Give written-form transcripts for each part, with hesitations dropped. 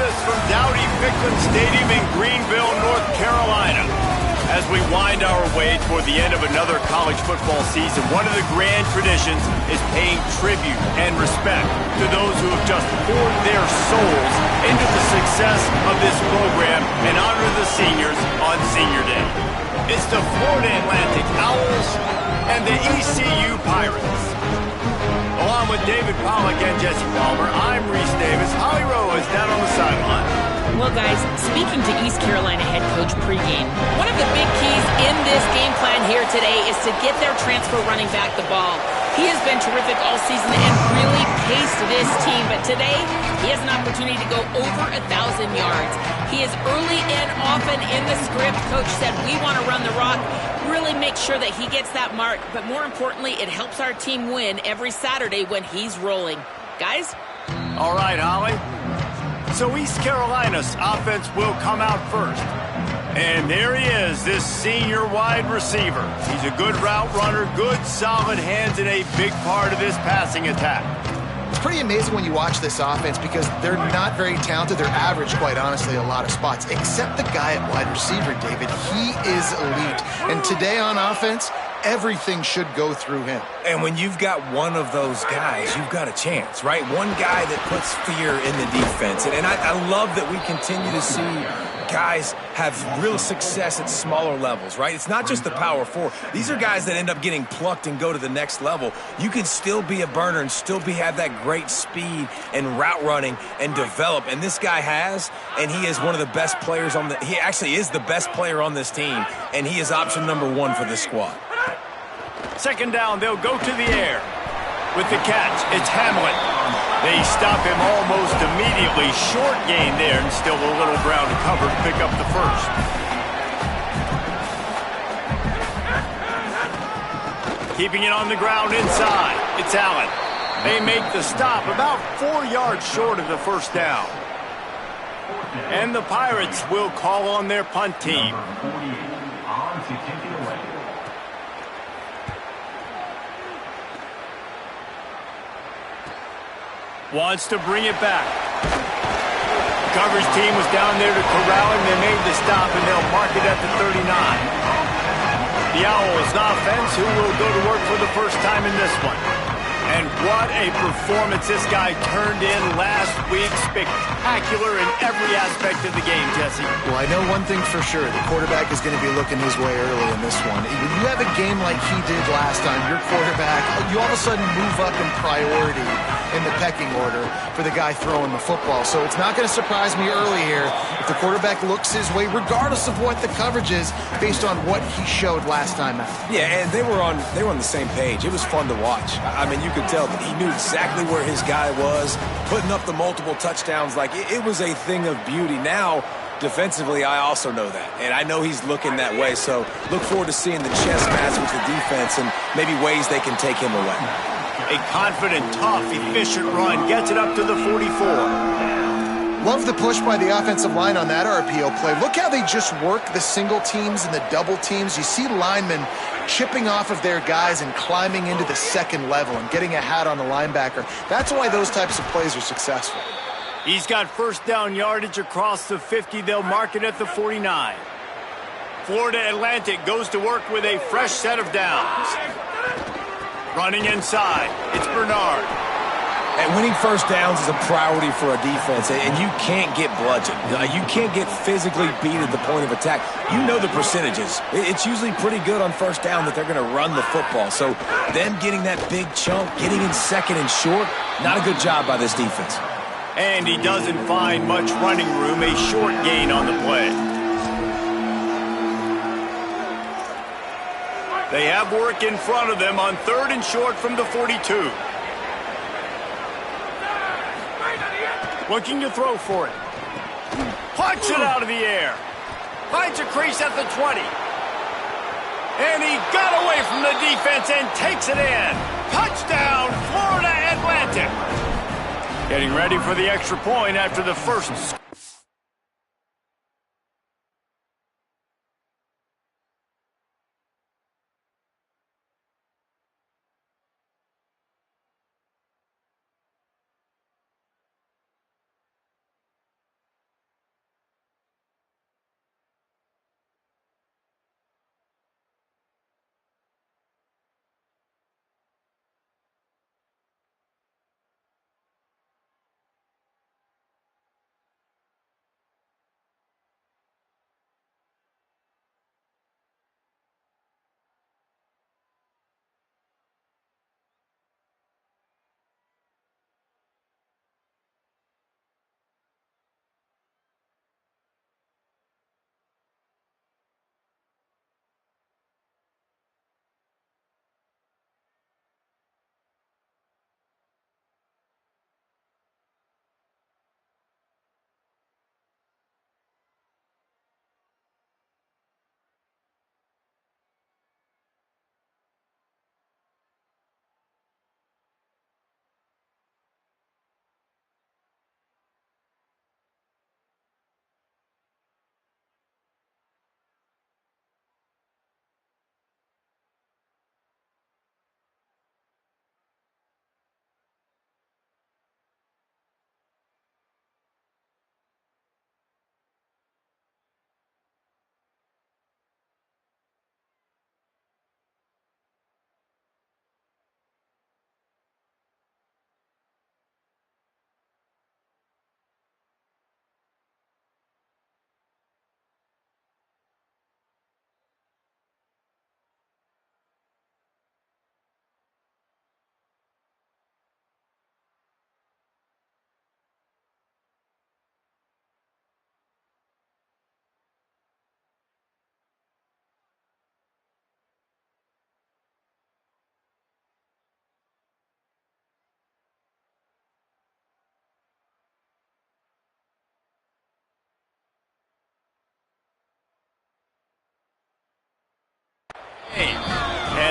us from Dowdy-Ficklen Stadium in Greenville, North Carolina. As we wind our way toward the end of another college football season, one of the grand traditions is paying tribute and respect to those who have just poured their souls into the success of this program and honor the seniors on Senior Day. It's the Florida Atlantic Owls and the ECU Pirates. Along with David Pollack and Jesse Palmer, I'm Reese Davis. Holly Rowe is down on the sideline. Well, guys, speaking to East Carolina head coach pregame, one of the big keys in this game plan here today is to get their transfer running back the ball. He has been terrific all season and really paced this team, but today he has an opportunity to go over 1,000 yards. He is early and often in the script. Coach said, we want to run the rock, really make sure that he gets that mark, but more importantly, it helps our team win every Saturday when he's rolling. Guys? All right, Holly. So East Carolina's offense will come out first. And there he is, this senior wide receiver. He's a good route runner, good solid hands, and a big part of this passing attack. It's pretty amazing when you watch this offense because they're not very talented. They're average, quite honestly, a lot of spots. Except the guy at wide receiver, David. He is elite. And today on offense, everything should go through him. And when you've got one of those guys, you've got a chance, right? One guy that puts fear in the defense. And I love that we continue to see guys have real success at smaller levels, right? It's not just the power four. These are guys that end up getting plucked and go to the next level. You can still be a burner and still have that great speed and route running and develop. And this guy has, and he is one of the best players on he actually is the best player on this team, and he is option number 1 for this squad. Second down, they'll go to the air. With the catch, it's Hamlin. They stop him almost immediately. Short gain there, and still a little ground to cover to pick up the first. Keeping it on the ground inside, it's Allen. They make the stop about 4 yards short of the first down. And the Pirates will call on their punt team. Wants to bring it back. Coverage team was down there to corral him. They made the stop, and they'll mark it at the 39. The Owls offense, who will go to work for the first time in this one. And what a performance this guy turned in last week. Spectacular in every aspect of the game, Jesse. Well, I know one thing for sure. The quarterback is going to be looking his way early in this one. When you have a game like he did last time, your quarterback, you all of a sudden move up in priority in the pecking order for the guy throwing the football. So it's not going to surprise me early here if the quarterback looks his way, regardless of what the coverage is, based on what he showed last time out. Yeah, and they were on the same page. It was fun to watch. I mean, you could tell that he knew exactly where his guy was, putting up the multiple touchdowns. Like, it was a thing of beauty. Now, defensively, I also know that, and I know he's looking that way. So look forward to seeing the chess match with the defense and maybe ways they can take him away. A confident, tough, efficient run gets it up to the 44. Love the push by the offensive line on that RPO play. Look how they just work the single teams and the double teams. You see linemen chipping off of their guys and climbing into the second level and getting a hat on the linebacker. That's why those types of plays are successful. He's got first down yardage across the 50. They'll mark it at the 49. Florida Atlantic goes to work with a fresh set of downs. Running inside, it's Bernard. And winning first downs is a priority for a defense, and you can't get bludgeoned. You can't get physically beat at the point of attack. You know the percentages. It's usually pretty good on first down that they're going to run the football. So them getting that big chunk, getting in second and short, not a good job by this defense. And he doesn't find much running room, a short gain on the play. They have work in front of them on third and short from the 42. Looking to throw for it. Punch it out of the air. Finds a crease at the 20. And he got away from the defense and takes it in. Touchdown, Florida Atlantic. Getting ready for the extra point after the first.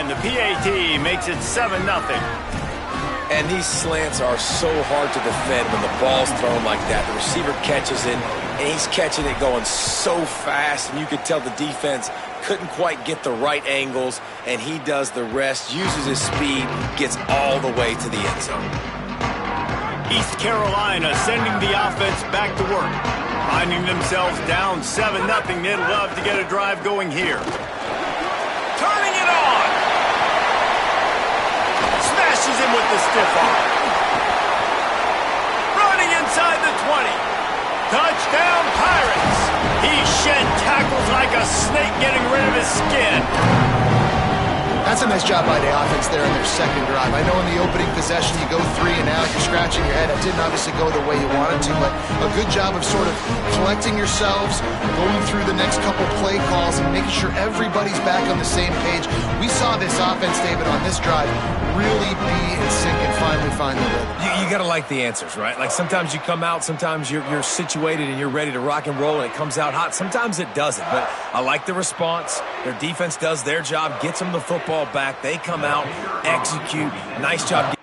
And the PAT makes it 7-0. And these slants are so hard to defend when the ball's thrown like that. The receiver catches it, and he's catching it going so fast, and you could tell the defense couldn't quite get the right angles, and he does the rest, uses his speed, gets all the way to the end zone. East Carolina sending the offense back to work. Finding themselves down 7-0, they'd love to get a drive going here. Turning it on! Smashes him with the stiff arm. Running inside the 20. Touchdown, Pirates! He shed tackles like a snake getting rid of his skin. That's a nice job by the offense there in their second drive. I know in the opening possession you go 3 and out, you're scratching your head. It didn't obviously go the way you wanted to, but a good job of sort of collecting yourselves, going through the next couple play calls and making sure everybody's back on the same page. We saw this offense, David, on this drive really be in sync and finally find the rhythm. You got to like the answers, right? Like sometimes you come out, sometimes you're situated and you're ready to rock and roll and it comes out hot. Sometimes it doesn't, but I like the response. Their defense does their job, gets them the football back. They come out, execute. Nice job.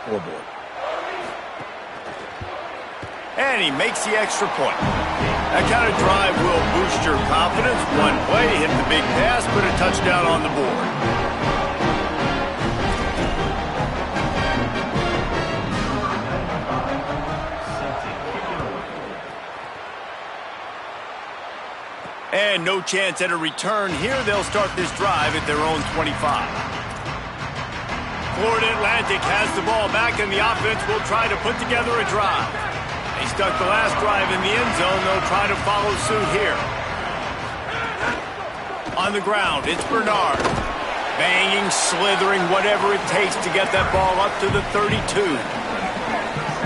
Scoreboard. And he makes the extra point. That kind of drive will boost your confidence. One play, hit the big pass, put a touchdown on the board. And no chance at a return here. They'll start this drive at their own 25. Florida Atlantic has the ball back, and the offense will try to put together a drive. They stuck the last drive in the end zone. They'll try to follow suit here. On the ground, it's Bernard. Banging, slithering, whatever it takes to get that ball up to the 32.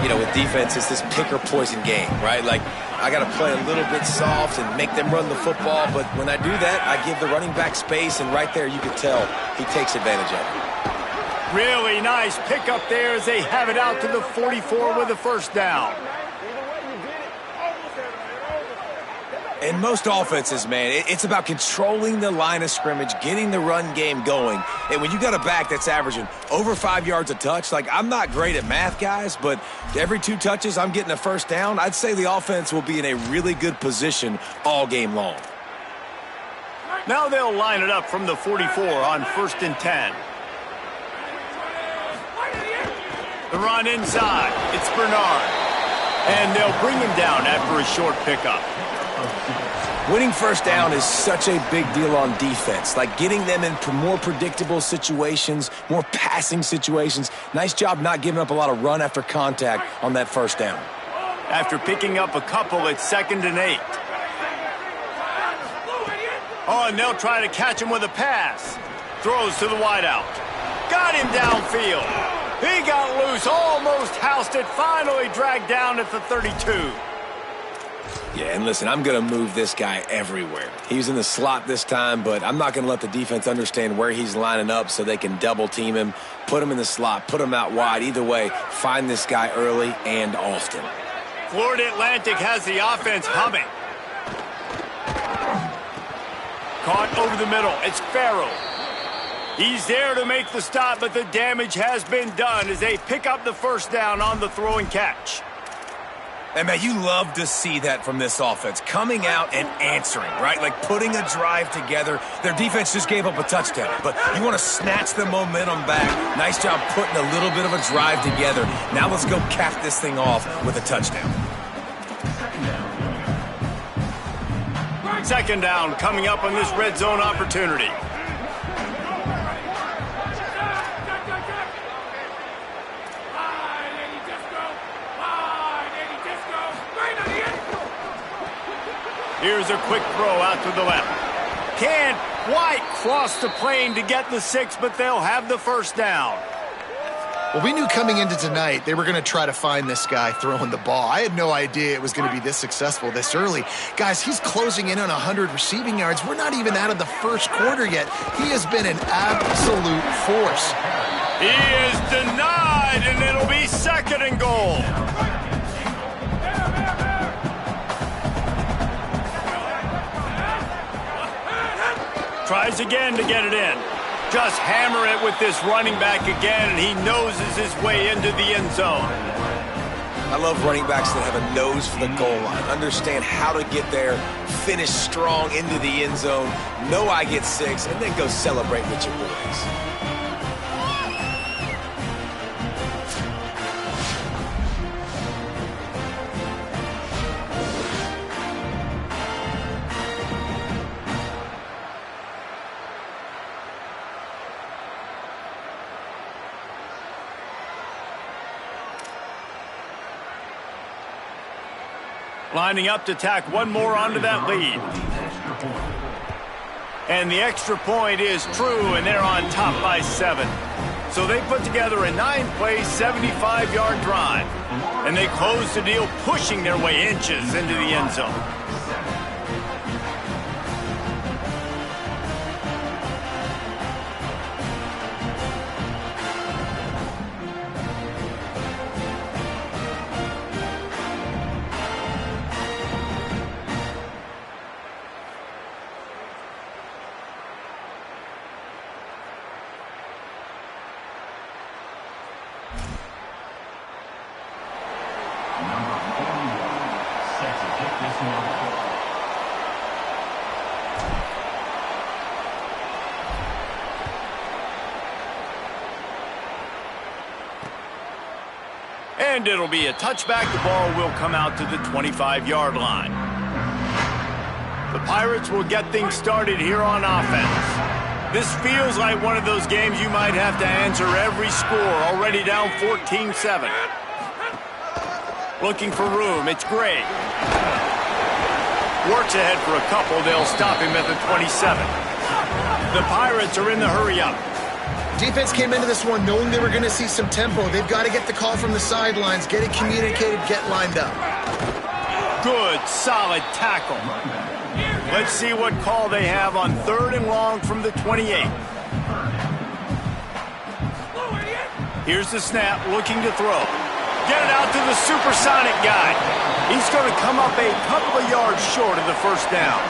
You know, with defense, it's this pick or poison game, right? Like, I got to play a little bit soft and make them run the football, but when I do that, I give the running back space, and right there you can tell he takes advantage of it. Really nice pickup there as they have it out to the 44 with a first down. In most offenses, man, it's about controlling the line of scrimmage, getting the run game going. And when you got a back that's averaging over 5 yards a touch, like I'm not great at math, guys, but every 2 touches I'm getting a first down, I'd say the offense will be in a really good position all game long. Now they'll line it up from the 44 on 1st and 10. The run inside. It's Bernard. And they'll bring him down after a short pickup. Winning first down is such a big deal on defense, like getting them into more predictable situations, more passing situations. Nice job not giving up a lot of run after contact on that first down. After picking up a couple, it's 2nd and 8. Oh, and they'll try to catch him with a pass. Throws to the wideout. Got him downfield. He got loose, almost housed it, finally dragged down at the 32. Yeah, and listen, I'm going to move this guy everywhere. He's in the slot this time, but I'm not going to let the defense understand where he's lining up so they can double team him, put him in the slot, put him out wide. Either way, find this guy early and often. Florida Atlantic has the offense humming. Caught over the middle. It's Farrell. He's there to make the stop, but the damage has been done as they pick up the first down on the throw and catch. And, man, you love to see that from this offense, coming out and answering, right? Like putting a drive together. Their defense just gave up a touchdown, but you want to snatch the momentum back. Nice job putting a little bit of a drive together. Now let's go cap this thing off with a touchdown. 2nd down coming up on this red zone opportunity. Here's a quick throw out to the left. Can't quite cross the plane to get the 6, but they'll have the first down. Well, we knew coming into tonight they were going to try to find this guy throwing the ball. I had no idea it was going to be this successful this early. Guys, he's closing in on 100 receiving yards. We're not even out of the first quarter yet. He has been an absolute force. He is denied, and it'll be 2nd and goal. Tries again to get it in. Just hammer it with this running back again, and he noses his way into the end zone. I love running backs that have a nose for the goal line. Understand how to get there, finish strong into the end zone, know I get 6, and then go celebrate with your boys. Lining up to tack one more onto that lead. And the extra point is true, and they're on top by 7. So they put together a 9-play, 75-yard drive. And they close the deal, pushing their way inches into the end zone. And it'll be a touchback. The ball will come out to the 25-yard line. The Pirates will get things started here on offense. This feels like one of those games you might have to answer every score. Already down 14-7. Looking for room. It's Gray. Works ahead for a couple. They'll stop him at the 27. The Pirates are in the hurry-up. Defense came into this one knowing they were going to see some tempo. They've got to get the call from the sidelines, get it communicated, get lined up. Good, solid tackle. Let's see what call they have on 3rd and long from the 28. Here's the snap, looking to throw. Get it out to the supersonic guy. He's going to come up a couple of yards short of the first down.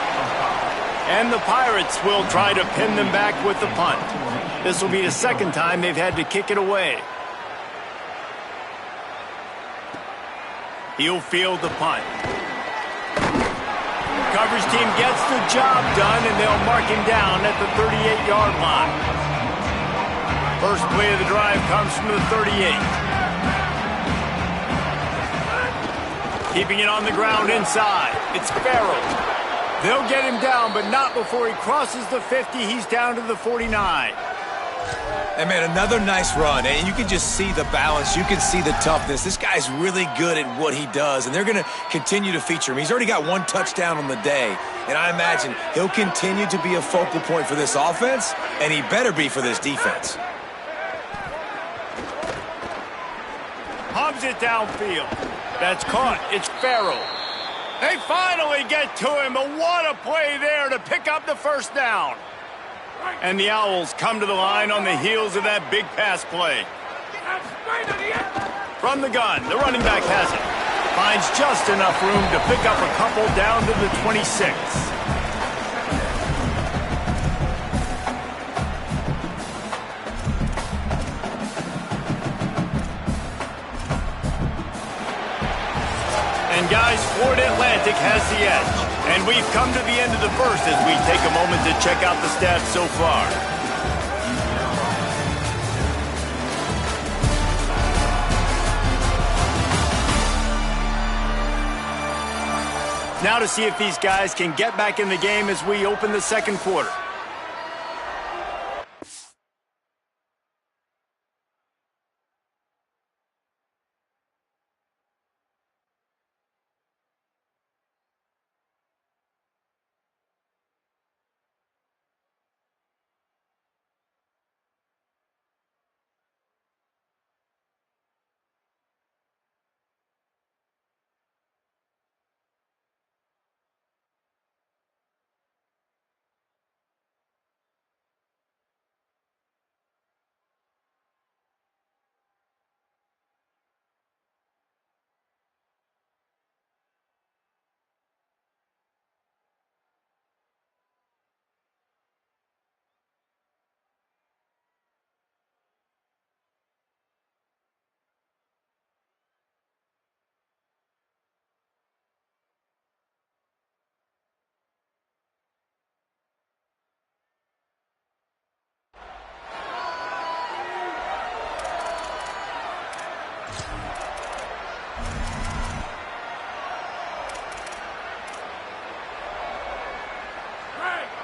And the Pirates will try to pin them back with the punt. This will be the 2nd time they've had to kick it away. He'll field the punt. Coverage team gets the job done, and they'll mark him down at the 38-yard line. First play of the drive comes from the 38. Keeping it on the ground inside. It's Farrell. They'll get him down, but not before he crosses the 50. He's down to the 49. And, man, another nice run. And you can just see the balance. You can see the toughness. This guy's really good at what he does, and they're going to continue to feature him. He's already got 1 touchdown on the day, and I imagine he'll continue to be a focal point for this offense, and he better be for this defense. Hubs it downfield. That's caught. It's Farrell. They finally get to him, but what a play there to pick up the first down. And the Owls come to the line on the heels of that big pass play. From the gun, the running back has it. Finds just enough room to pick up a couple down to the 26. And guys, Florida Atlantic has the edge. And we've come to the end of the first as we take a moment to check out the stats so far. Now to see if these guys can get back in the game as we open the 2nd quarter.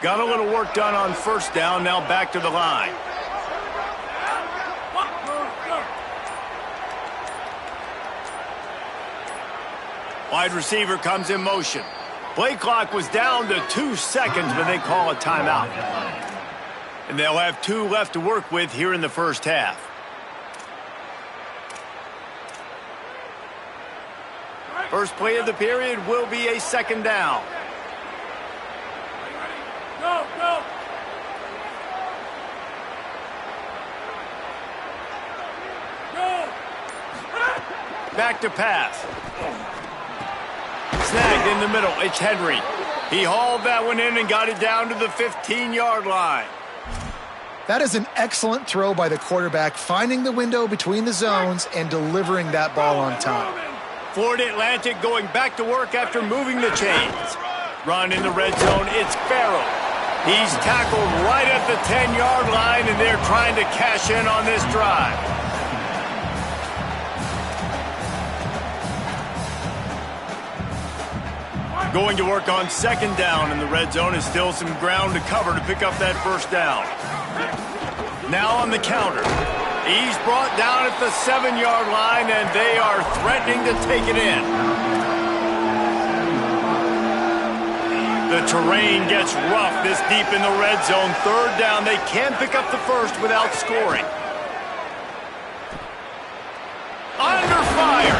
Got a little work done on first down, now back to the line. Wide receiver comes in motion. Play clock was down to 2 seconds, but they call a timeout. And they'll have 2 left to work with here in the first half. First play of the period will be a second down. Go, go. Go. Back to pass. Snagged in the middle. It's Henry. He hauled that one in and got it down to the 15-yard line. That is an excellent throw by the quarterback, finding the window between the zones and delivering that ball on time. Florida Atlantic going back to work after moving the chains. Run in the red zone. It's Farrell. He's tackled right at the 10-yard line, and they're trying to cash in on this drive. Going to work on second down in the red zone is still some ground to cover to pick up that first down. Now on the counter. He's brought down at the 7-yard line, and they are threatening to take it in. The terrain gets rough this deep in the red zone. Third down, they can pick up the first without scoring. Under fire.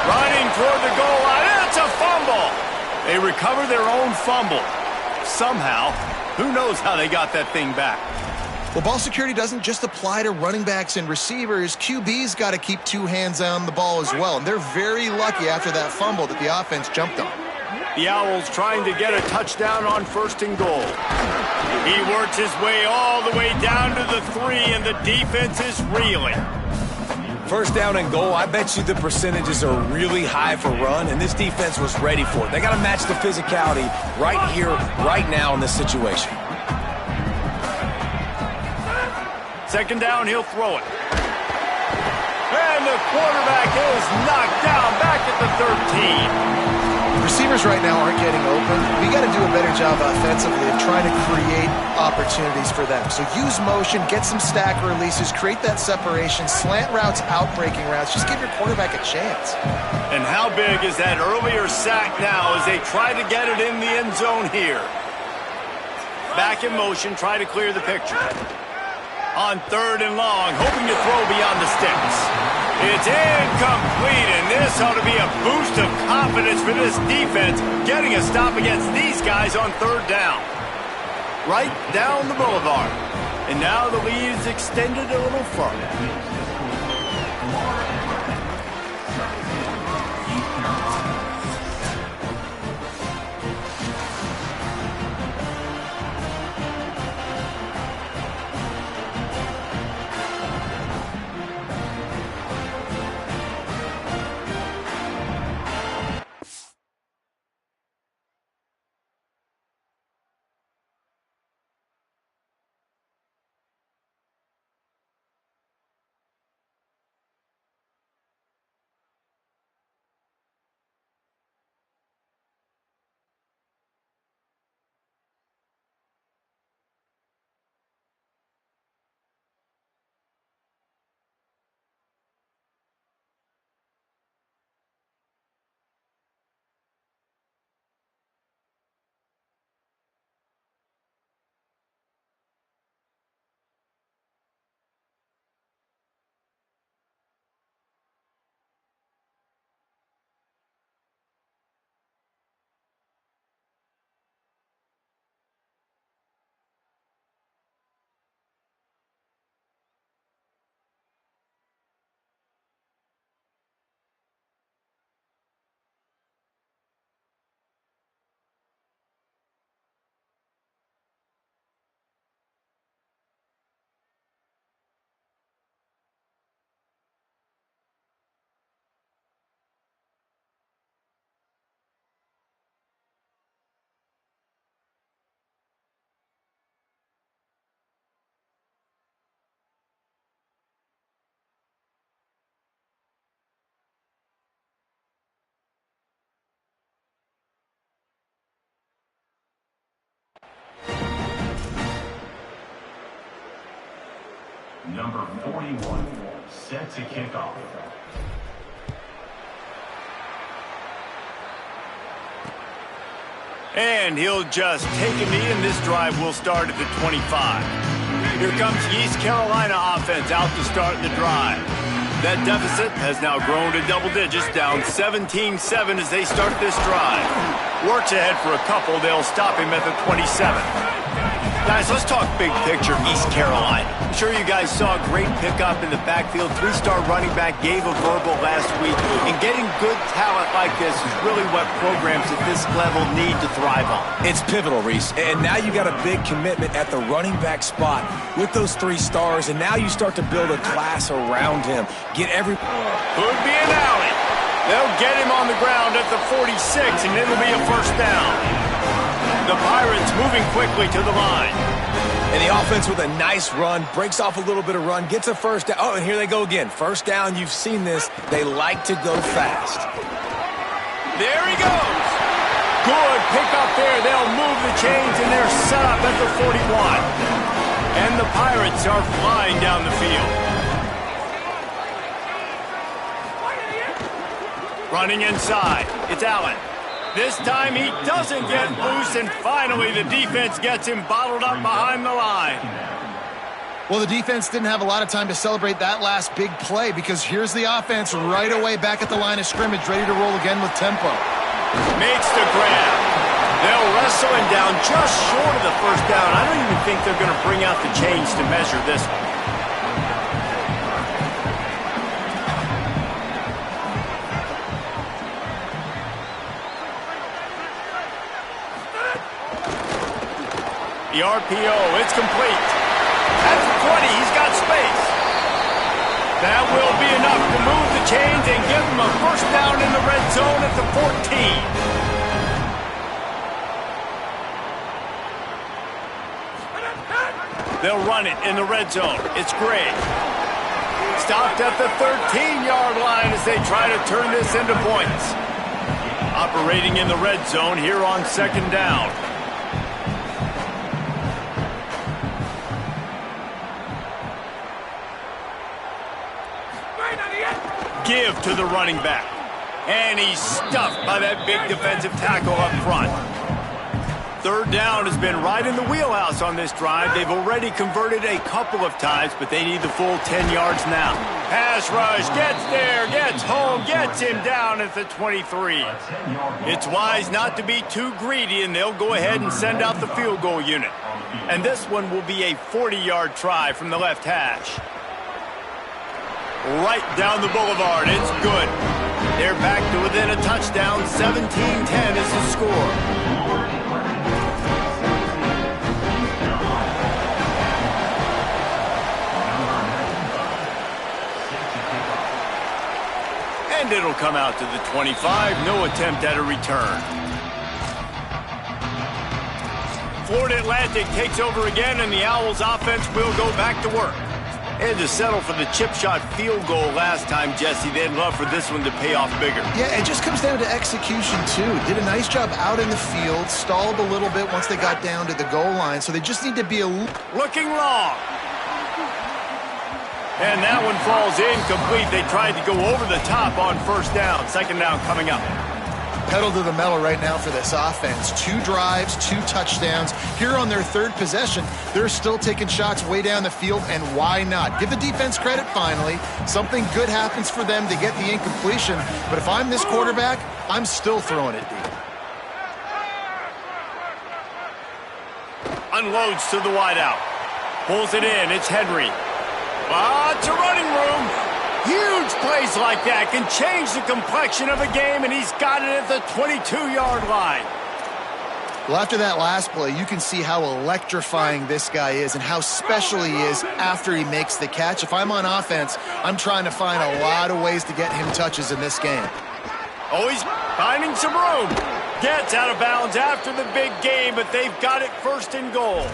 Running toward the goal line. It's a fumble. They recover their own fumble. Somehow, who knows how they got that thing back. Well, ball security doesn't just apply to running backs and receivers. QB's got to keep 2 hands on the ball as well. And they're very lucky after that fumble that the offense jumped on. The Owls trying to get a touchdown on first and goal. He works his way all the way down to the 3, and the defense is reeling. First down and goal, I bet you the percentages are really high for run, and this defense was ready for it. They got to match the physicality right here, right now in this situation. Second down, he'll throw it. And the quarterback is knocked down back at the 13. Receivers right now aren't getting open. We got to do a better job offensively of trying to create opportunities for them. So use motion, get some stack releases, create that separation, slant routes, out-breaking routes. Just give your quarterback a chance. And how big is that earlier sack now as they try to get it in the end zone here? Back in motion, try to clear the picture. On third and long, hoping to throw beyond the sticks. It's incomplete, and this ought to be a boost of confidence for this defense, getting a stop against these guys on third down. Right down the boulevard. And now the lead is extended a little further. Number 41, set to kick off. And he'll just take a knee, and this drive will start at the 25. Here comes the East Carolina offense out to start the drive. That deficit has now grown to double digits, down 17-7 as they start this drive. Works ahead for a couple. They'll stop him at the 27. Guys, let's talk big picture East Carolina. I'm sure you guys saw a great pickup in the backfield. 3-star running back gave a verbal last week. And getting good talent like this is really what programs at this level need to thrive on. It's pivotal, Reese. And now you got a big commitment at the running back spot with those 3 stars. And now you start to build a class around him. Get every... Could be an alley. They'll get him on the ground at the 46, and it'll be a first down. The Pirates moving quickly to the line. And the offense with a nice run, breaks off a little bit of run, gets a first down. Oh, and here they go again. First down, you've seen this. They like to go fast. There he goes. Good pick up there. They'll move the chains, and they're set up at the 41. And the Pirates are flying down the field. Running inside. It's Allen. This time he doesn't get loose, and finally the defense gets him bottled up behind the line. Well, the defense didn't have a lot of time to celebrate that last big play because here's the offense right away back at the line of scrimmage, ready to roll again with tempo. Makes the grab. They'll wrestle him down just short of the first down. I don't even think they're going to bring out the chains to measure this one. The RPO, it's complete. At the 20, he's got space. That will be enough to move the chains and give him a first down in the red zone at the 14. They'll run it in the red zone. It's Gray. Stopped at the 13-yard line as they try to turn this into points. Operating in the red zone here on second down. Give to the running back. And he's stuffed by that big defensive tackle up front. Third down has been right in the wheelhouse on this drive. They've already converted a couple of times, but they need the full 10 yards now. Pass rush, gets there, gets home, gets him down at the 23. It's wise not to be too greedy, and they'll go ahead and send out the field goal unit. And this one will be a 40-yard try from the left hash. Right down the boulevard. It's good. They're back to within a touchdown. 17-10 is the score. And it'll come out to the 25. No attempt at a return. Florida Atlantic takes over again, and the Owls offense will go back to work. And to settle for the chip shot field goal last time, Jesse, they'd love for this one to pay off bigger. Yeah, it just comes down to execution, too. Did a nice job out in the field, stalled a little bit once they got down to the goal line, so they just need to be looking long. And that one falls incomplete. They tried to go over the top on first down. Second down coming up. Pedal to the metal right now for this offense. 2 drives, 2 touchdowns. Here on their third possession, they're still taking shots way down the field, and why not? Give the defense credit finally. Something good happens for them to get the incompletion, but if I'm this quarterback, I'm still throwing it deep. Unloads to the wideout. Pulls it in. It's Henry. Lots of running room. Huge plays like that can change the complexion of a game, and he's got it at the 22-yard line. Well, after that last play, you can see how electrifying this guy is and how special he is after he makes the catch. If I'm on offense, I'm trying to find a lot of ways to get him touches in this game. Oh, he's finding some room. Gets out of bounds after the big game, but they've got it first and goal.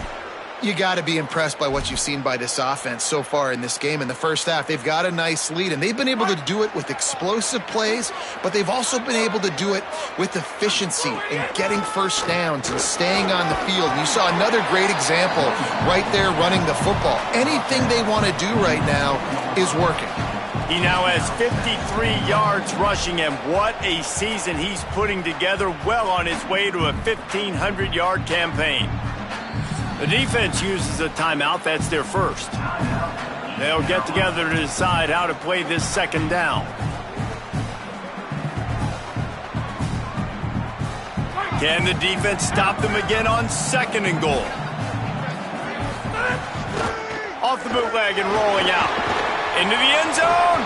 You got to be impressed by what you've seen by this offense so far in this game. In the first half, they've got a nice lead, and they've been able to do it with explosive plays, but they've also been able to do it with efficiency and getting first downs and staying on the field. And you saw another great example right there running the football. Anything they want to do right now is working. He now has 53 yards rushing, and what a season he's putting together, well on his way to a 1,500-yard campaign. The defense uses a timeout. That's their first. They'll get together to decide how to play this second down. Can the defense stop them again on second and goal? Off the bootleg and rolling out. Into the end zone.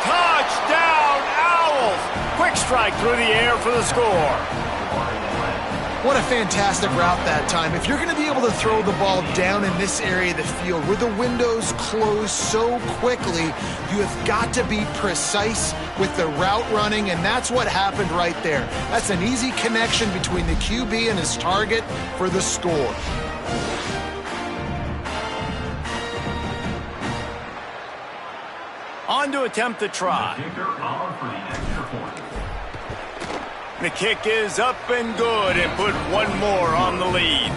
Touchdown, Owls. Quick strike through the air for the score. What a fantastic route that time. If you're going to be able to throw the ball down in this area of the field where the windows close so quickly, you have got to be precise with the route running, and that's what happened right there. That's an easy connection between the QB and his target for the score. On to attempt the try. The kick is up and good and put one more on the lead.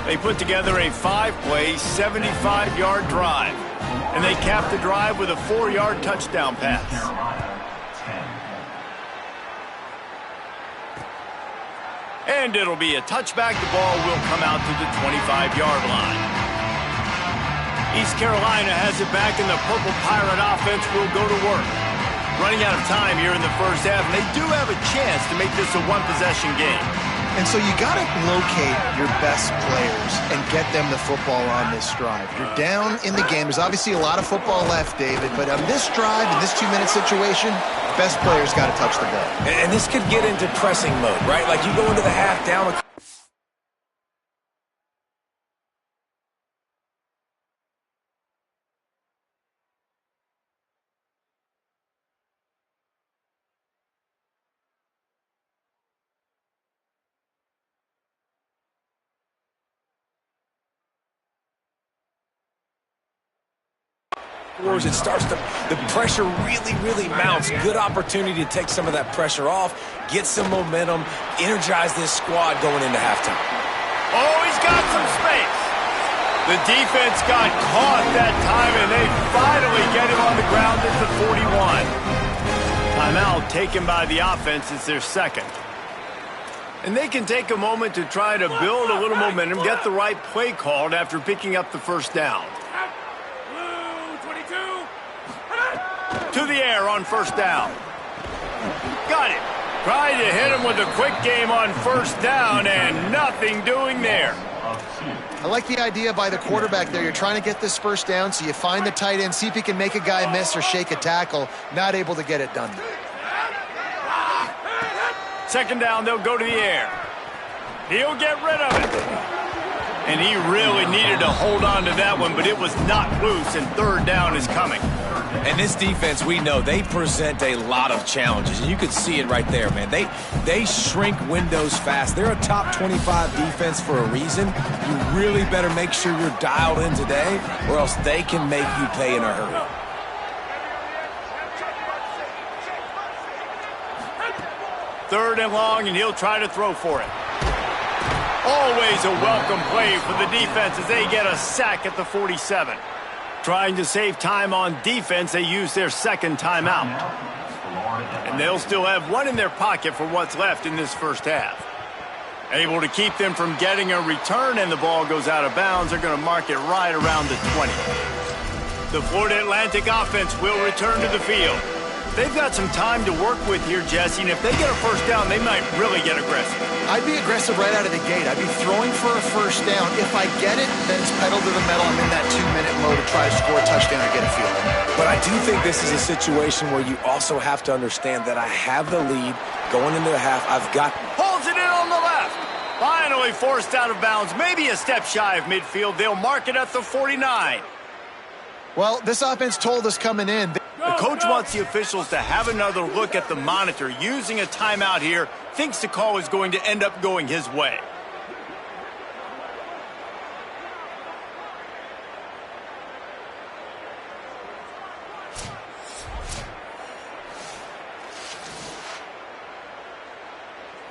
They put together a 5-play, 75-yard drive. And they cap the drive with a 4-yard touchdown pass. And it'll be a touchback. The ball will come out to the 25-yard line. East Carolina has it back, and the Purple Pirate offense will go to work. Running out of time here in the first half, and they do have a chance to make this a one-possession game. And so you got to locate your best players and get them the football on this drive. You're down in the game. There's obviously a lot of football left, David, but on this drive, in this 2-minute situation, best players got to touch the ball. And this could get into pressing mode, right? Like you go into the half down. It starts to, the pressure really mounts. Good opportunity to take some of that pressure off, get some momentum, energize this squad going into halftime. Oh, he's got some space. The defense got caught that time, and they finally get him on the ground at the 41. Timeout taken by the offense. It's their second. And they can take a moment to try to build a little momentum, get the right play called after picking up the first down. To the air on first down. Got it. Tried to hit him with a quick game on first down, and nothing doing there. I like the idea by the quarterback there. You're trying to get this first down, so you find the tight end, see if he can make a guy miss or shake a tackle. Not able to get it done. Second down, they'll go to the air. He'll get rid of it. And he really needed to hold on to that one, but it was not loose, and third down is coming. And this defense, we know, they present a lot of challenges. And you can see it right there, man. They shrink windows fast. They're a top 25 defense for a reason. You really better make sure you're dialed in today, or else they can make you pay in a hurry. Third and long, and he'll try to throw for it. Always a welcome play for the defense as they get a sack at the 47. Trying to save time on defense, they use their second timeout. And they'll still have one in their pocket for what's left in this first half. Able to keep them from getting a return, and the ball goes out of bounds. They're going to mark it right around the 20. The Florida Atlantic offense will return to the field. They've got some time to work with here, Jesse, and if they get a first down, they might really get aggressive. I'd be aggressive right out of the gate. I'd be throwing for a first down. If I get it, then it's pedal to the metal. I'm in that 2-minute mode to try to score a touchdown or get a field goal. But I do think this is a situation where you also have to understand that I have the lead going into the half. I've got... Holds it in on the left. Finally forced out of bounds. Maybe a step shy of midfield. They'll mark it at the 49. Well, this offense told us coming in... The coach wants the officials to have another look at the monitor. Using a timeout here, thinks the call is going to end up going his way.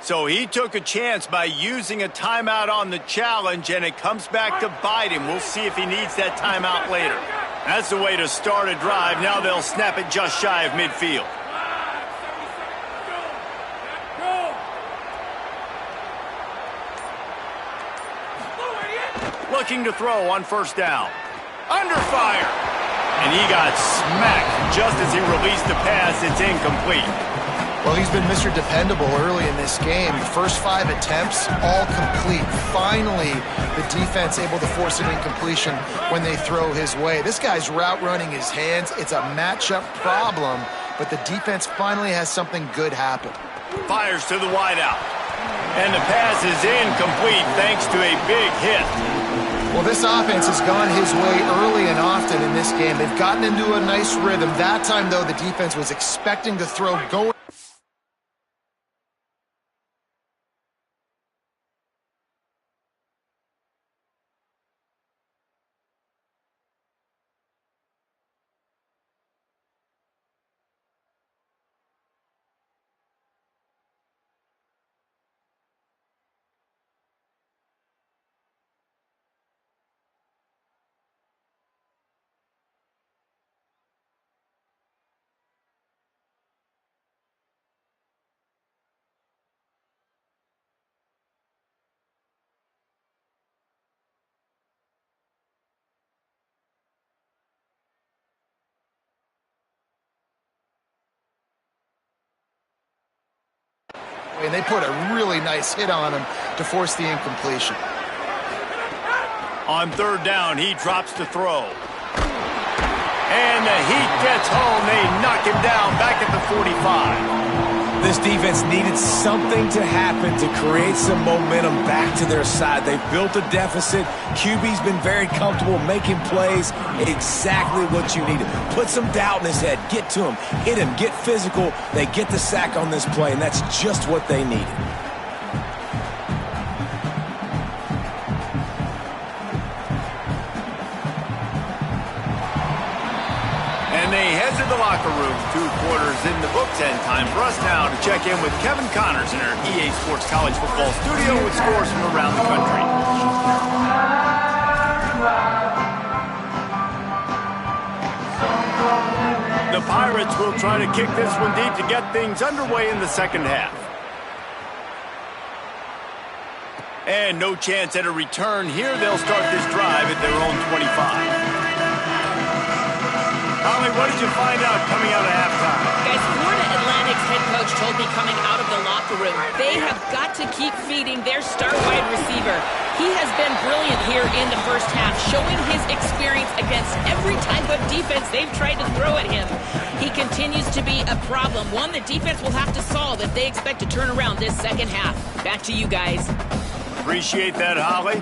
So he took a chance by using a timeout on the challenge, and it comes back to bite him. We'll see if he needs that timeout later. That's the way to start a drive. Now they'll snap it just shy of midfield. Looking to throw on first down. Under fire. And he got smacked just as he released the pass. It's incomplete. Well, he's been Mr. Dependable early in this game. The first 5 attempts, all complete. Finally, the defense able to force an incompletion when they throw his way. This guy's route running his hands. It's a matchup problem, but the defense finally has something good happen. Fires to the wideout. And the pass is incomplete thanks to a big hit. Well, this offense has gone his way early and often in this game. They've gotten into a nice rhythm. That time, though, the defense was expecting to throw going. And they put a really nice hit on him to force the incompletion. On third down, he drops to throw. And the heat gets home. They knock him down back at the 45. This defense needed something to happen to create some momentum back to their side. They built a deficit. QB's been very comfortable making plays. Exactly what you needed. Put some doubt in his head. Get to him. Hit him. Get physical. They get the sack on this play, and that's just what they needed. They head to the locker room. 2 quarters in the books, and time for us now to check in with Kevin Connors in our EA Sports College Football studio with scores from around the country. The Pirates will try to kick this one deep to get things underway in the second half. And no chance at a return here. They'll start this drive at their own 25. Holly, what did you find out coming out of halftime? Guys, Florida Atlantic's head coach told me coming out of the locker room, they have got to keep feeding their star wide receiver. He has been brilliant here in the first half, showing his experience against every type of defense they've tried to throw at him. He continues to be a problem, one the defense will have to solve if they expect to turn around this second half. Back to you guys. Appreciate that, Holly.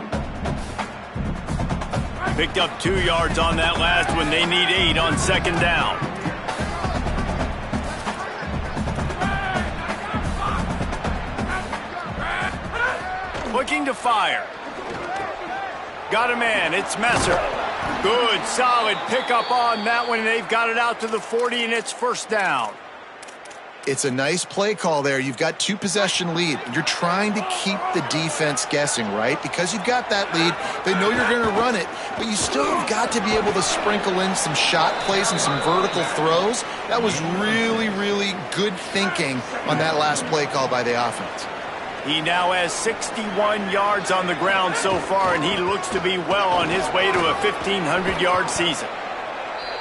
Picked up 2 yards on that last one. They need 8 on second down. Looking to fire. Got a man. It's Messer. Good, solid pickup on that one. They've got it out to the 40, and it's first down. It's a nice play call there. You've got 2-possession lead. You're trying to keep the defense guessing, right? Because you've got that lead, they know you're going to run it, but you still have got to be able to sprinkle in some shot plays and some vertical throws. That was really, really good thinking on that last play call by the offense. He now has 61 yards on the ground so far, and he looks to be well on his way to a 1,500-yard season.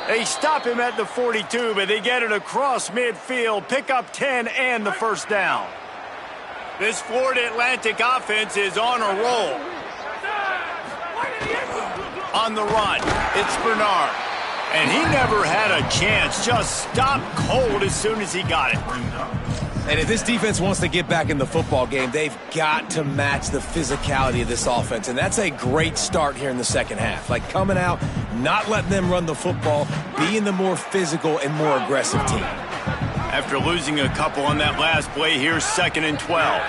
They stop him at the 42, but they get it across midfield, pick up 10 and the first down. This Florida Atlantic offense is on a roll. On the run, it's Bernard. And he never had a chance, just stopped cold as soon as he got it. And if this defense wants to get back in the football game, they've got to match the physicality of this offense. And that's a great start here in the second half. Like coming out, not letting them run the football, being the more physical and more aggressive team. After losing a couple on that last play, here's 2nd and 12.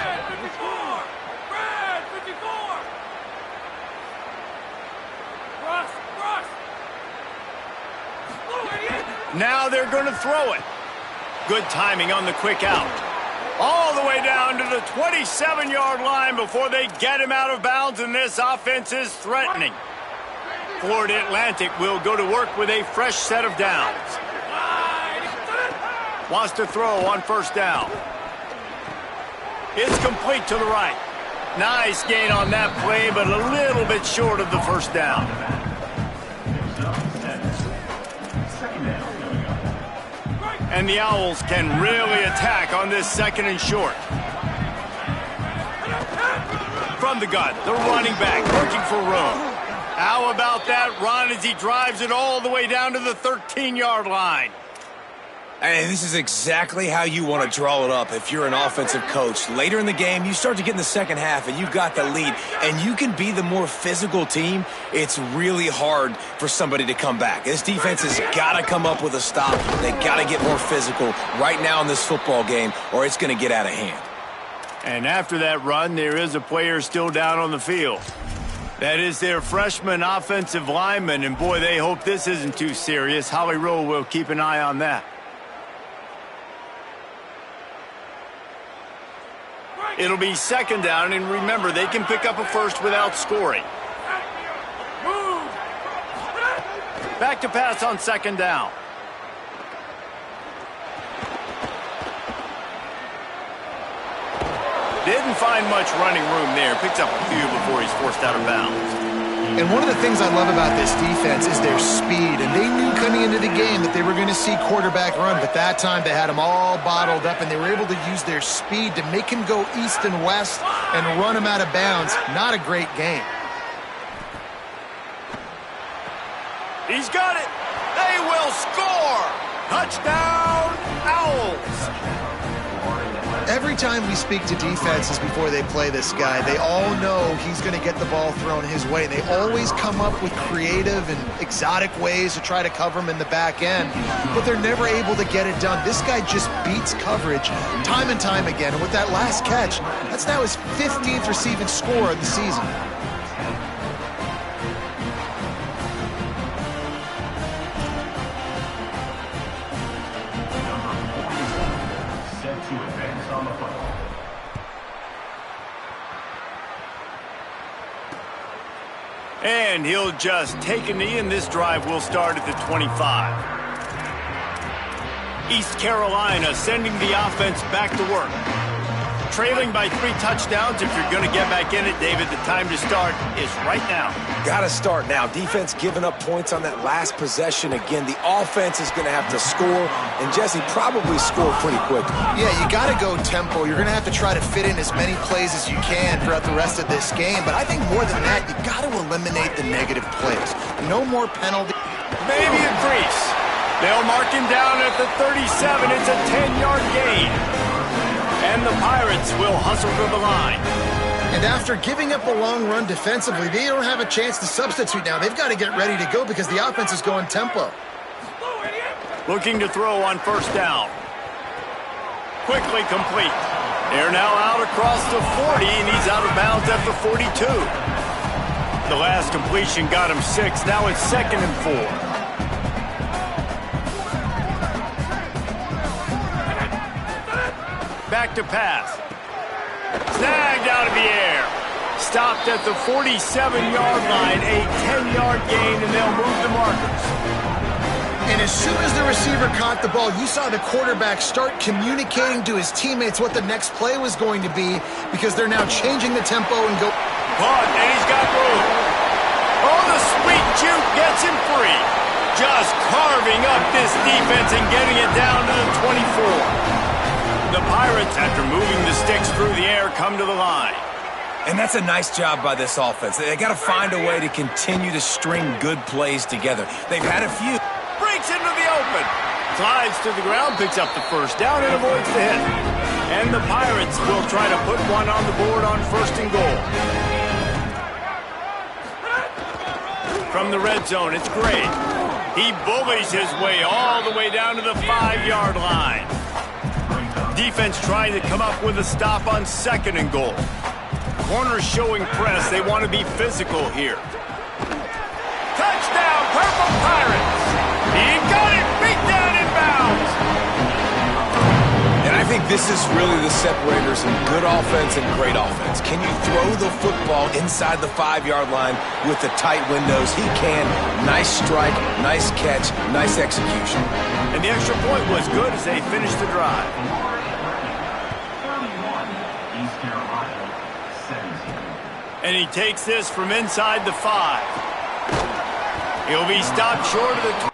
Now they're going to throw it. Good timing on the quick out. All the way down to the 27-yard line before they get him out of bounds, and this offense is threatening. Florida Atlantic will go to work with a fresh set of downs. Wants to throw on first down. It's complete to the right. Nice gain on that play, but a little bit short of the first down. And the Owls can really attack on this second and short. From the gun, the running back looking for room. How about that run as he drives it all the way down to the 13-yard line? And this is exactly how you want to draw it up if you're an offensive coach. Later in the game, you start to get in the second half, and you've got the lead, and you can be the more physical team. It's really hard for somebody to come back. This defense has got to come up with a stop. They got to get more physical right now in this football game, or it's going to get out of hand. And after that run, there is a player still down on the field. That is their freshman offensive lineman, and boy, they hope this isn't too serious. Holly Rowe will keep an eye on that. It'll be second down, and remember, they can pick up a first without scoring. Back to pass on second down. Didn't find much running room there. Picks up a few before he's forced out of bounds. And one of the things I love about this defense is their speed. And they knew coming into the game that they were going to see quarterback run. But that time they had him all bottled up, and they were able to use their speed to make him go east and west and run him out of bounds. Not a great game. He's got it. They will score. Touchdown, Owls. Every time we speak to defenses before they play this guy, they all know he's going to get the ball thrown his way. They always come up with creative and exotic ways to try to cover him in the back end, but they're never able to get it done. This guy just beats coverage time and time again. And with that last catch, that's now his 15th receiving score of the season. And he'll just take a knee, and this drive will start at the 25. East Carolina sending the offense back to work. Trailing by 3 touchdowns. If you're going to get back in it, David, the time to start is right now. Got to start now. Defense giving up points on that last possession. Again, the offense is going to have to score, and Jesse probably score pretty quickly. Yeah, you got to go tempo. You're going to have to try to fit in as many plays as you can throughout the rest of this game. But I think more than that, you got to eliminate the negative plays. No more penalty. Maybe a crease. They'll mark him down at the 37. It's a 10-yard gain. And the Pirates will hustle to the line. And after giving up a long run defensively, they don't have a chance to substitute now. They've got to get ready to go because the offense is going tempo. Looking to throw on first down. Quickly complete. They're now out across the 40, and he's out of bounds at the 42. The last completion got him 6. Now it's 2nd and 4. Back to pass. Snagged out of the air. Stopped at the 47-yard line. A 10-yard gain, and they'll move the markers. And as soon as the receiver caught the ball, you saw the quarterback start communicating to his teammates what the next play was going to be, because they're now changing the tempo and go. But, and he's got room. Oh, the sweet juke gets him free. Just carving up this defense and getting it down to the 24. The Pirates, after moving the sticks through the air, come to the line. And that's a nice job by this offense. They got to find a way to continue to string good plays together. They've had a few. Breaks into the open. Slides to the ground, picks up the first down, and avoids the hit. And the Pirates will try to put one on the board on 1st and goal. From the red zone, it's Gray. He bullies his way all the way down to the 5-yard line. Defense trying to come up with a stop on 2nd and goal. Corners showing press. They want to be physical here. Touchdown, Purple Pirates! He got it, beat down in bounds! And I think this is really the separators in good offense and great offense. Can you throw the football inside the 5-yard line with the tight windows? He can. Nice strike, nice catch, nice execution. And the extra point was good as they finished the drive. 31, East Carolina, 17. And he takes this from inside the 5. He'll be stopped short of the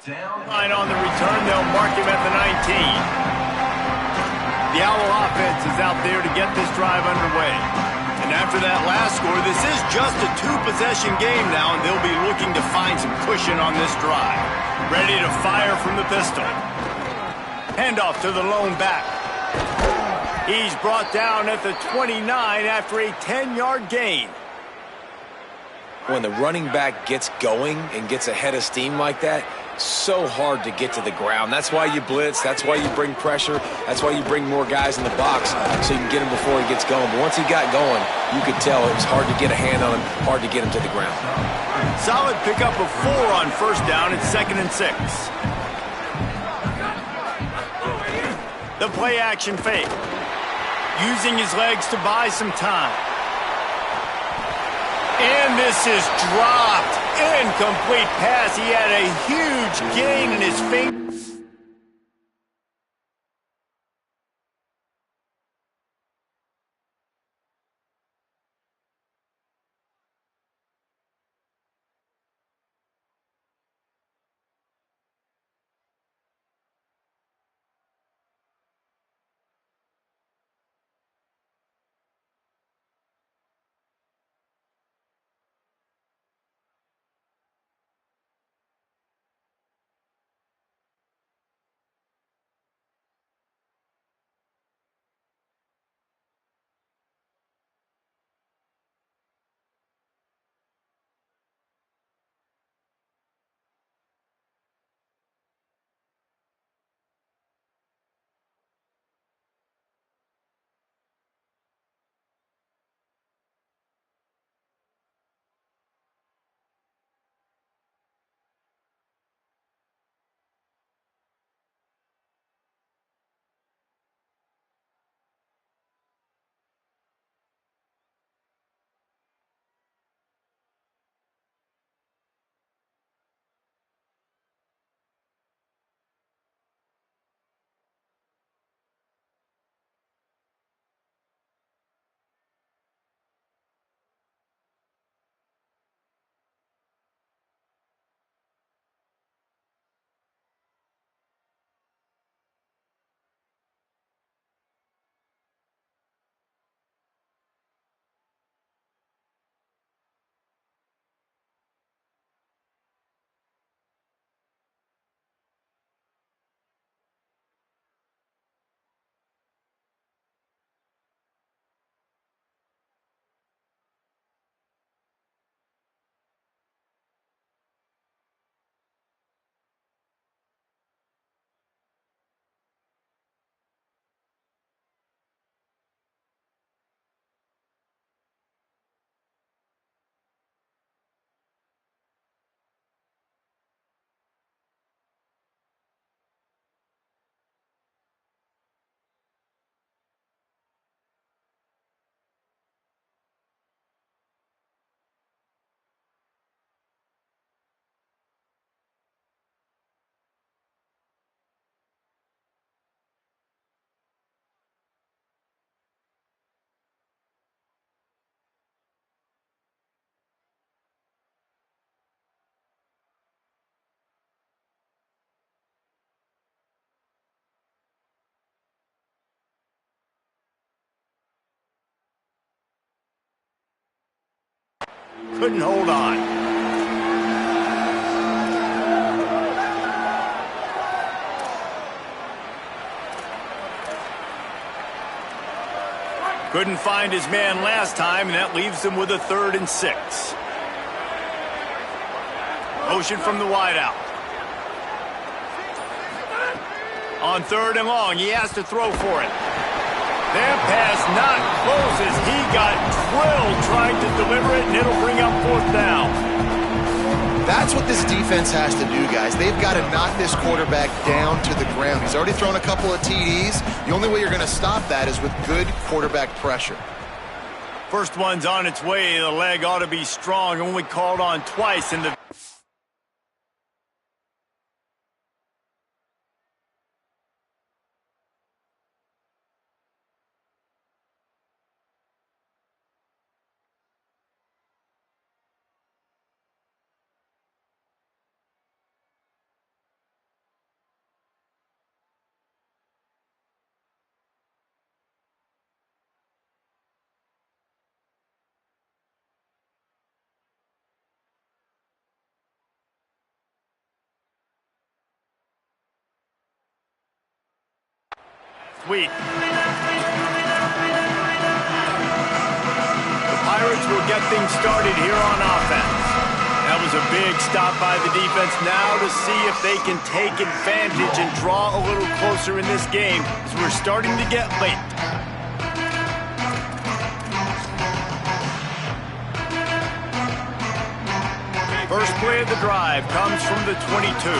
Line on the return, they'll mark him at the 19. The Owl offense is out there to get this drive underway. And after that last score, this is just a two-possession game now, and they'll be looking to find some cushion on this drive. Ready to fire from the pistol. Handoff to the lone back. He's brought down at the 29 after a 10-yard gain. When the running back gets going and gets ahead of steam like that, so hard to get to the ground. That's why you blitz. That's why you bring pressure. That's why you bring more guys in the box so you can get him before he gets going. But once he got going, you could tell it was hard to get a hand on him, hard to get him to the ground. Solid pickup of 4 on first down at 2nd and 6. The play action fake. Using his legs to buy some time. And this is dropped. Incomplete pass. He had a huge gain in his finger. Couldn't hold on. Couldn't find his man last time, and that leaves him with a 3rd and 6. Motion from the wideout. On 3rd and long, he has to throw for it. That pass not close as he got drilled trying to deliver it, and it'll bring up 4th down. That's what this defense has to do, guys. They've got to knock this quarterback down to the ground. He's already thrown a couple of TDs. The only way you're going to stop that is with good quarterback pressure. First one's on its way. The leg ought to be strong. Only called on twice in the... last week. The Pirates will get things started here on offense. That was a big stop by the defense. Now to see if they can take advantage and draw a little closer in this game as we're starting to get late. First play of the drive comes from the 22.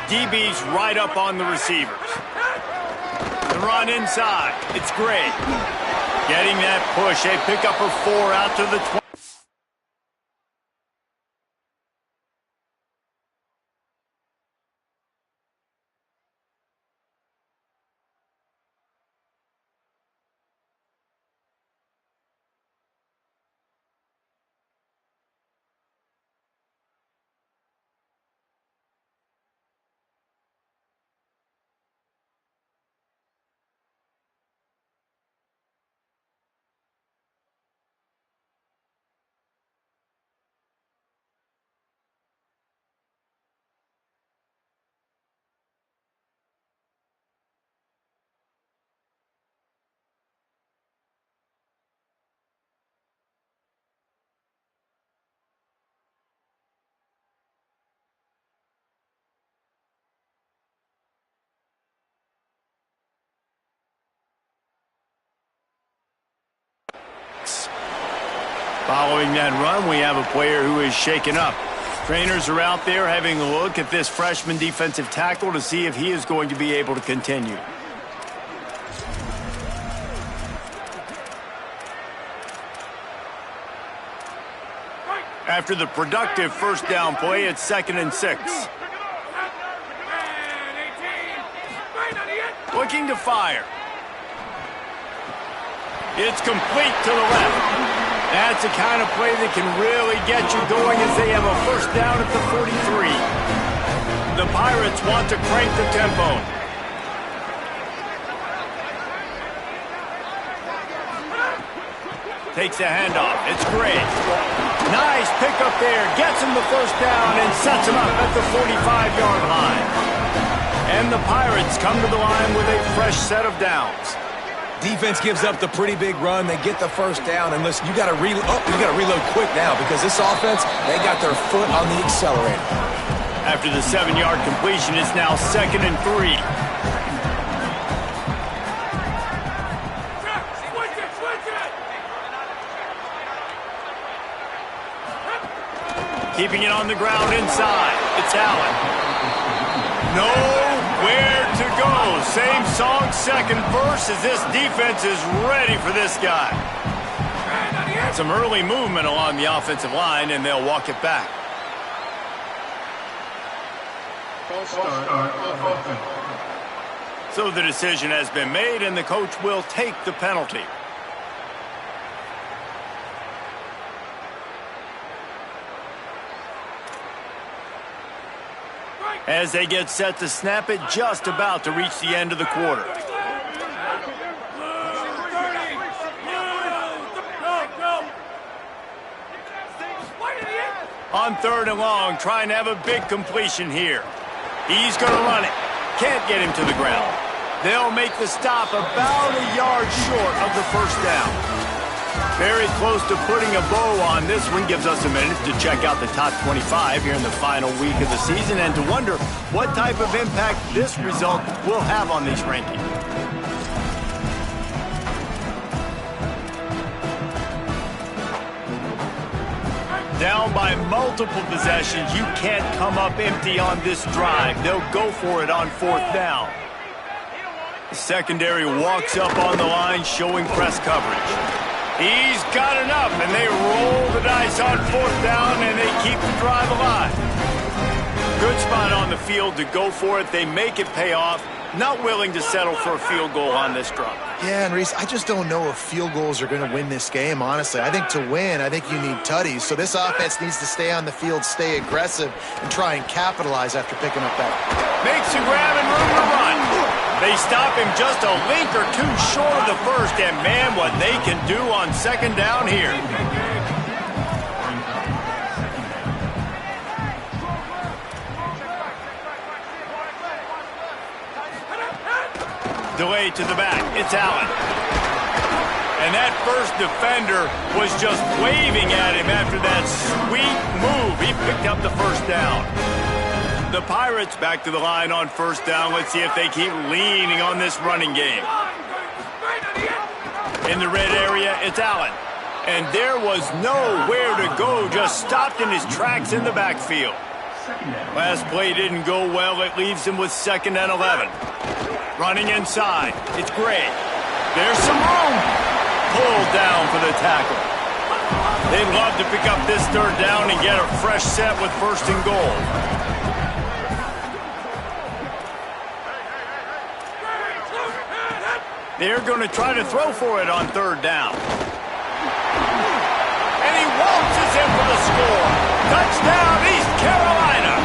DB's right up on the receivers. The run inside. It's great. Getting that push. A pickup of 4 out to the 20. Following that run, we have a player who is shaken up. Trainers are out there having a look at this freshman defensive tackle to see if he is going to be able to continue. After the productive first down play, it's 2nd and 6. Looking to fire. It's complete to the left. That's the kind of play that can really get you going as they have a first down at the 43. The Pirates want to crank the tempo. Takes the handoff. It's great. Nice pickup there. Gets him the first down and sets him up at the 45-yard line. And the Pirates come to the line with a fresh set of downs. Defense gives up the pretty big run. They get the first down. And listen, you got to reload quick now because this offense, they got their foot on the accelerator. After the 7-yard completion, it's now 2nd and 3. Keeping it on the ground inside. It's Allen. Nowhere to go. Same song, second verse, as this defense is ready for this guy. Some early movement along the offensive line, and they'll walk it back. So the decision has been made, and the coach will take the penalty. As they get set to snap it, just about to reach the end of the quarter. On 3rd and long, trying to have a big completion here. He's going to run it. Can't get him to the ground. They'll make the stop about a yard short of the first down. Very close to putting a bow on this one. Gives us a minute to check out the top 25 here in the final week of the season and to wonder what type of impact this result will have on these rankings. Down by multiple possessions, you can't come up empty on this drive. They'll go for it on 4th down. The secondary walks up on the line, showing press coverage. He's got enough, and they roll the dice on 4th down, and they keep the drive alive. Good spot on the field to go for it. They make it pay off. Not willing to settle for a field goal on this drive. Yeah, and Reese, I just don't know if field goals are going to win this game, honestly. I think to win, I think you need tutties. So this offense needs to stay on the field, stay aggressive, and try and capitalize after picking up that. Makes a grab and room to run. They stop him just a link or two short of the first, and man, what they can do on 2nd down here. Delay to the back. It's Allen. And that first defender was just waving at him after that sweet move. He picked up the first down. The Pirates back to the line on first down. Let's see if they keep leaning on this running game. In the red area, it's Allen. And there was nowhere to go, just stopped in his tracks in the backfield. Last play didn't go well. It leaves him with 2nd and 11. Running inside, it's Gray. There's some room. Pulled down for the tackle. They'd love to pick up this 3rd down and get a fresh set with 1st and goal. They're going to try to throw for it on 3rd down. And he waltzes in for the score. Touchdown, East Carolina.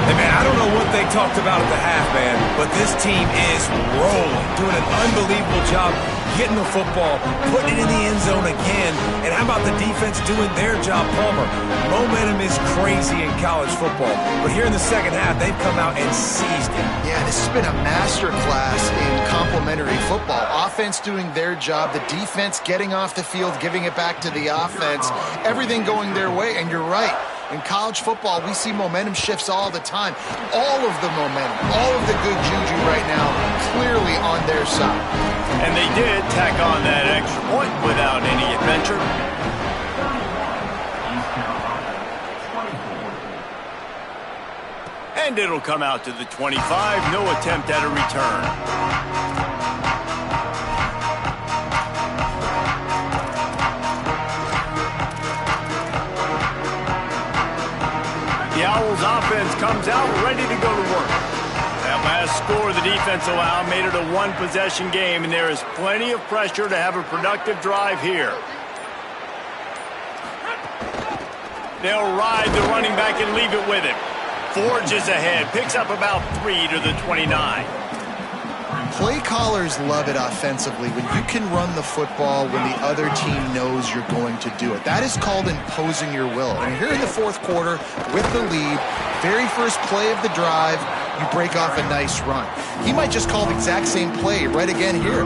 Hey, man, I don't know what they talked about at the half, man, but this team is rolling, doing an unbelievable job getting the football, putting it in the end zone again. And how about the defense doing their job, Palmer? Momentum is crazy in college football, but here in the second half, they've come out and seized it. Yeah, this has been a masterclass in complementary football. Offense doing their job, the defense getting off the field, giving it back to the offense, everything going their way, and you're right. In college football, we see momentum shifts all the time. All of the momentum, all of the good juju right now, clearly on their side. And they did tack on that extra point without any adventure. And it'll come out to the 25. No attempt at a return. The Owls offense comes out ready to go to work. That last score the defense allowed made it a 1-possession game, and there is plenty of pressure to have a productive drive here. They'll ride the running back and leave it with him. Forges ahead, picks up about 3 to the 29. Play callers love it offensively when you can run the football when the other team knows you're going to do it. That is called imposing your will. And here in the 4th quarter with the lead, very first play of the drive, you break off a nice run. He might just call the exact same play right again here.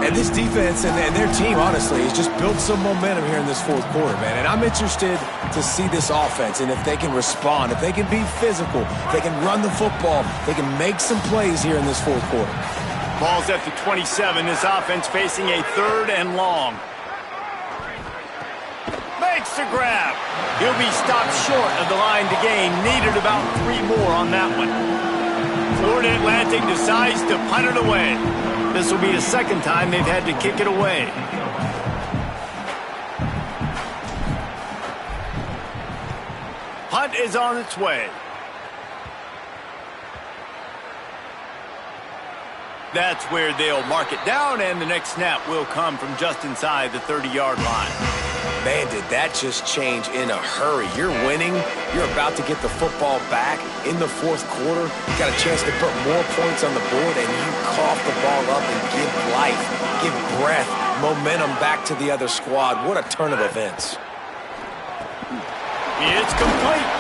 And this defense and their team, honestly, has just built some momentum here in this 4th quarter, man. And I'm interested to see this offense and if they can respond, if they can be physical, if they can run the football, they can make some plays here in this 4th quarter. Ball's at the 27. This offense facing a 3rd and long. Makes the grab. He'll be stopped short of the line to gain. Needed about 3 more on that one. Florida Atlantic decides to punt it away. This will be the 2nd time they've had to kick it away. Punt is on its way. That's where they'll mark it down, and the next snap will come from just inside the 30-yard line. Man, did that just change in a hurry. You're winning. You're about to get the football back in the 4th quarter. You got a chance to put more points on the board, and you cough the ball up and give life, give breath, momentum back to the other squad. What a turn of events. It's complete.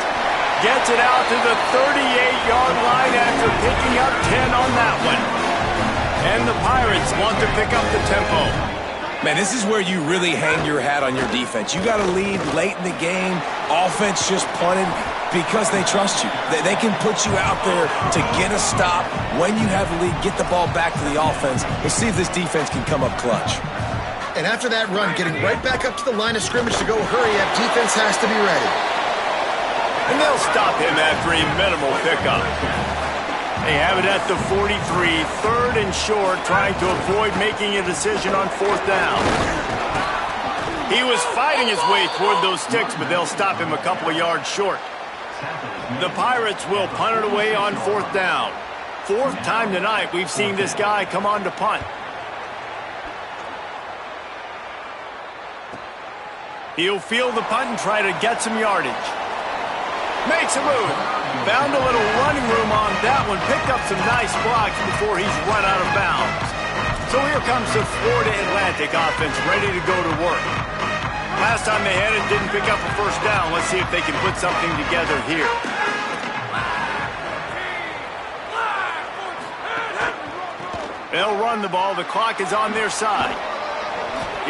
Gets it out to the 38-yard line after picking up 10 on that one. And the Pirates want to pick up the tempo. Man, this is where you really hang your hat on your defense. You got to lead late in the game. Offense just punted because they trust you. They can put you out there to get a stop. When you have the lead, get the ball back to the offense. Let's see if this defense can come up clutch. And after that run, getting right back up to the line of scrimmage to go hurry up, defense has to be ready. And they'll stop him after a minimal pickup. They have it at the 43, 3rd and short, trying to avoid making a decision on 4th down. He was fighting his way toward those sticks, but they'll stop him a couple of yards short. The Pirates will punt it away on 4th down. 4th time tonight we've seen this guy come on to punt. He'll field the punt and try to get some yardage. Makes a move. Found a little running room on that one. Picked up some nice blocks before he's run out of bounds. So here comes the Florida Atlantic offense ready to go to work. Last time they had it, didn't pick up a 1st down. Let's see if they can put something together here. They'll run the ball. The clock is on their side.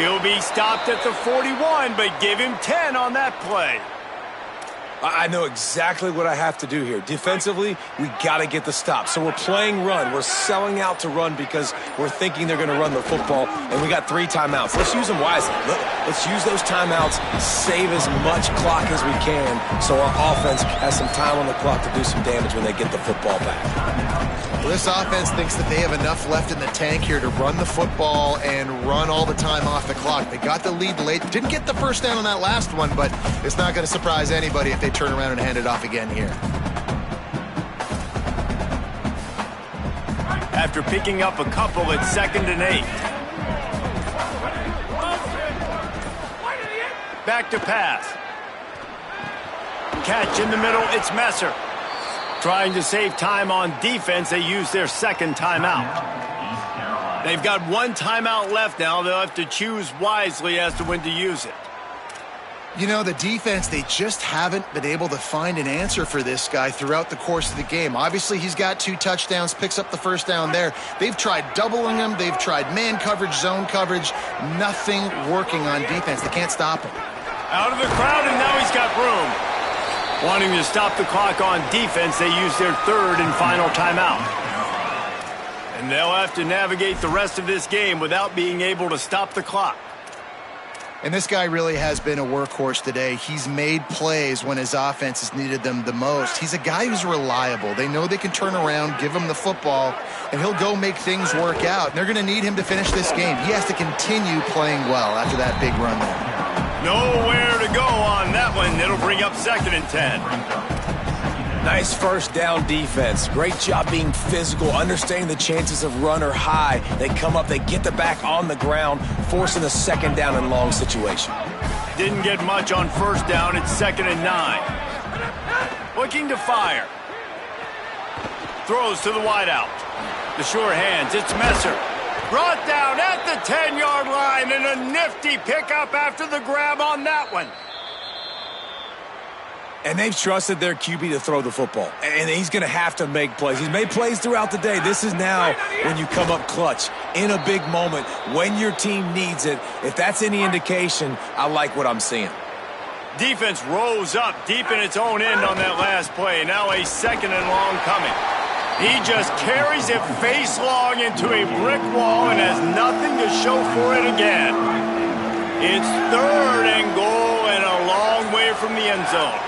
He'll be stopped at the 41, but give him 10 on that play. I know exactly what I have to do here. Defensively, we got to get the stop. So we're playing run. We're selling out to run because we're thinking they're going to run the football, and we got 3 timeouts. Let's use them wisely. Let's use those timeouts, save as much clock as we can so our offense has some time on the clock to do some damage when they get the football back. Well, this offense thinks that they have enough left in the tank here to run the football and run all the time off the clock. They got the lead late. Didn't get the first down on that last one, but it's not going to surprise anybody if they turn around and hand it off again here. After picking up a couple, it's 2nd and 8. Back to pass. Catch in the middle, it's Messer. Trying to save time on defense, they use their 2nd timeout. They've got 1 timeout left now. They'll have to choose wisely as to when to use it. You know, the defense, they just haven't been able to find an answer for this guy throughout the course of the game. Obviously, he's got 2 touchdowns, picks up the first down there. They've tried doubling him. They've tried man coverage, zone coverage. Nothing working on defense. They can't stop him. Out of the crowd, and now he's got room. Wanting to stop the clock on defense, they use their 3rd and final timeout. And they'll have to navigate the rest of this game without being able to stop the clock. And this guy really has been a workhorse today. He's made plays when his offense has needed them the most. He's a guy who's reliable. They know they can turn around, give him the football, and he'll go make things work out. And they're going to need him to finish this game. He has to continue playing well after that big run there. Nowhere to go on that one. It'll bring up 2nd and 10. Nice first down defense. Great job being physical, understanding the chances of run are high. They come up, they get the back on the ground, forcing a 2nd down and long situation. Didn't get much on first down. It's 2nd and 9. Looking to fire. Throws to the wideout. The sure hands. It's Messer. Brought down at the 10-yard line, and a nifty pickup after the grab on that one. And they've trusted their QB to throw the football. And he's going to have to make plays. He's made plays throughout the day. This is now when you come up clutch in a big moment when your team needs it. If that's any indication, I like what I'm seeing. Defense rose up deep in its own end on that last play. Now a 2nd and long coming. He just carries it face long into a brick wall and has nothing to show for it again. It's 3rd and goal and a long way from the end zone.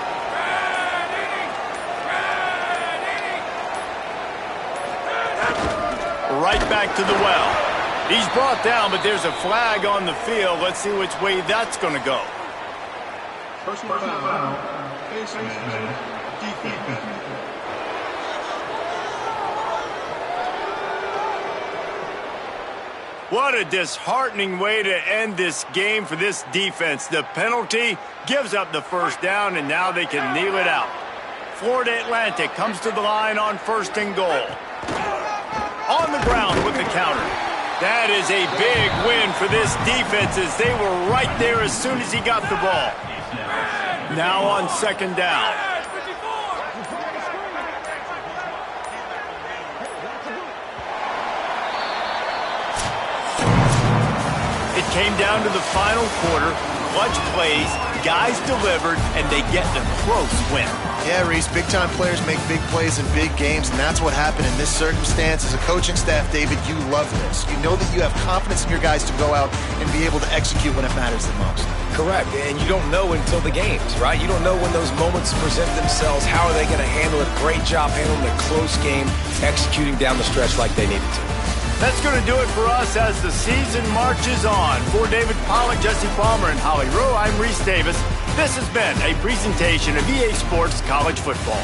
Right back to the well. He's brought down, but there's a flag on the field. Let's see which way that's going to go. Personal foul. Defense. What a disheartening way to end this game for this defense. The penalty gives up the first down, and now they can kneel it out. Florida Atlantic comes to the line on 1st and goal. On the ground with the counter. That is a big win for this defense as they were right there as soon as he got the ball. Now on 2nd down. It came down to the final quarter. Clutch plays, guys delivered, and they get the close win. Yeah, Reese, big-time players make big plays in big games, and that's what happened in this circumstance. As a coaching staff, David, you love this. You know that you have confidence in your guys to go out and be able to execute when it matters the most. Correct, and you don't know until the games, right? You don't know when those moments present themselves. How are they going to handle it? Great job handling a close game, executing down the stretch like they needed to. That's going to do it for us as the season marches on. For David Pollack, Jesse Palmer, and Holly Rowe, I'm Reese Davis. This has been a presentation of EA Sports College Football.